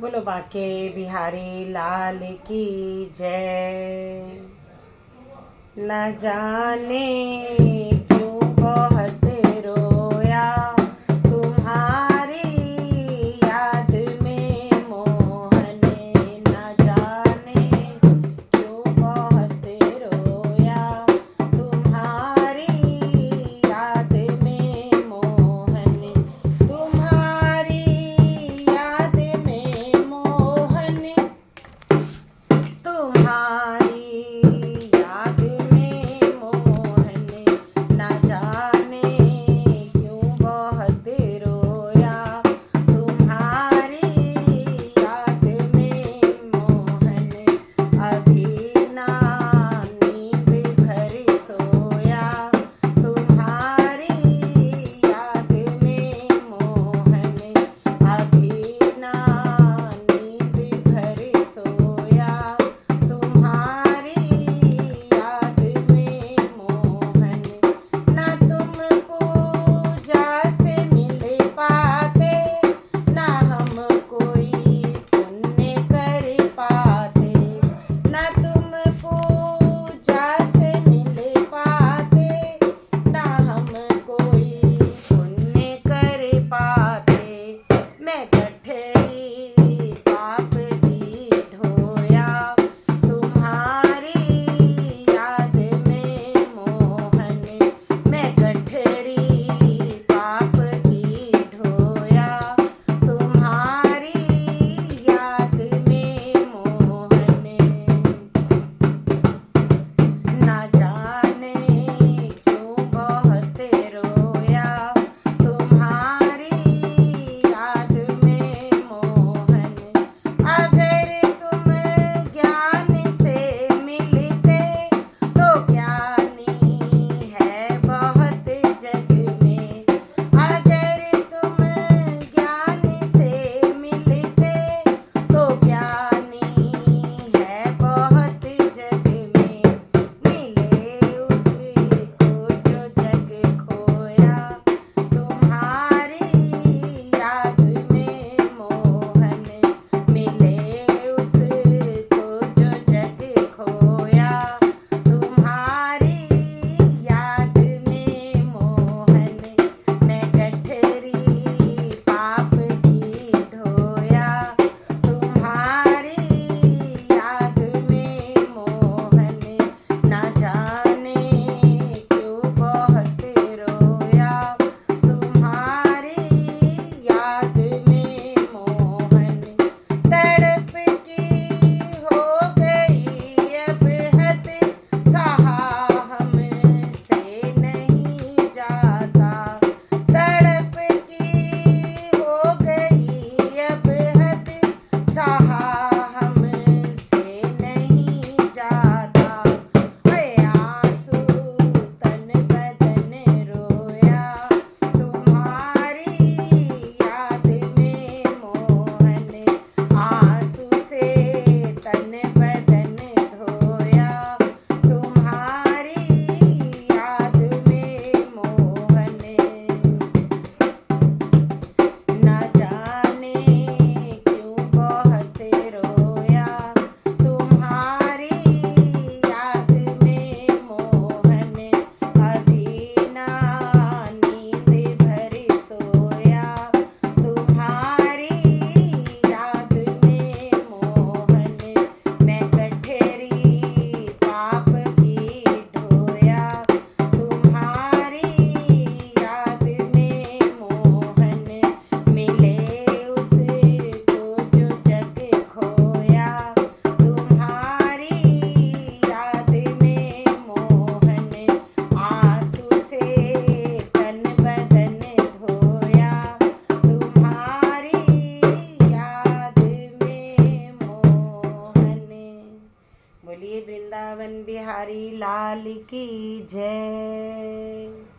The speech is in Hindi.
बोलो बाके बिहारी लाल की जय। न जाने क्यों बहुत रोया तुम्हारी याद में मोहन। न जाने क्यों बहुत रोया तुम्हारी याद में मोहन। तुम्हारी याद में मोहन। तुम्हारी याद में मोहन। न जाने क्यों बहुत रोया तुम्हारी याद में मोहन। अभी ना नींद भर सोया तुम्हारी याद में मोहन। अभी ना नींद भर सोया तुम्हारी याद में मोहन। न तुम पूजा से मिल पाते न हम कोई पुण्य कर पाते। न तुम पूजा से मिल पाते न हम कोई पुण्य कर पाते। मैं गठरी पाप दी ढोया तुम्हारी याद में मोहन। मैं गठरी पाप की ढोया तुम्हारी याद में मोहन। न जाने क्यों बहुत रोया तुम्हारी याद में मोहन। अगर तुम ज्ञान से मिलते तो ज्ञानी है बहुत जग में। अगर तुम ज्ञान से मिलते तो ज्ञानी है बहुत जग में। मिले उसको जो जग खोया तुम्हारी याद में मोहन। मिले उसको जो जग खोया तुम्हारी याद में मोहन। मैं गठरी पाप की ढोया तुम्हारी याद में मोहन। न जाने क्यों बहुत रोया तुम्हारी याद में मोहन। तड़प की हो गई अब हद सहा हमसे नहीं जाता। तड़प की हो गई अब हद सहा हमसे नहीं जाता। आंसू तन बदन रोया तुम्हारी याद में मोहन। आंसू से तन बदन धोया तुम्हारी याद में मोहन। न जाने क्यों बहुत रोया तुम्हारी याद में मोहन। अभी ना नींद भर सोया तुम्हारी याद में मोहन। मैं गठरी पाप की ढोया तुम्हारी याद में मोहन। मिले उसको जो जग खोया तुम्हारी याद में मोहन। आंसू से तन बदन धोया तुम्हारी याद में मोहन। बोलिए वृंदावन बिहारी लाल की जय।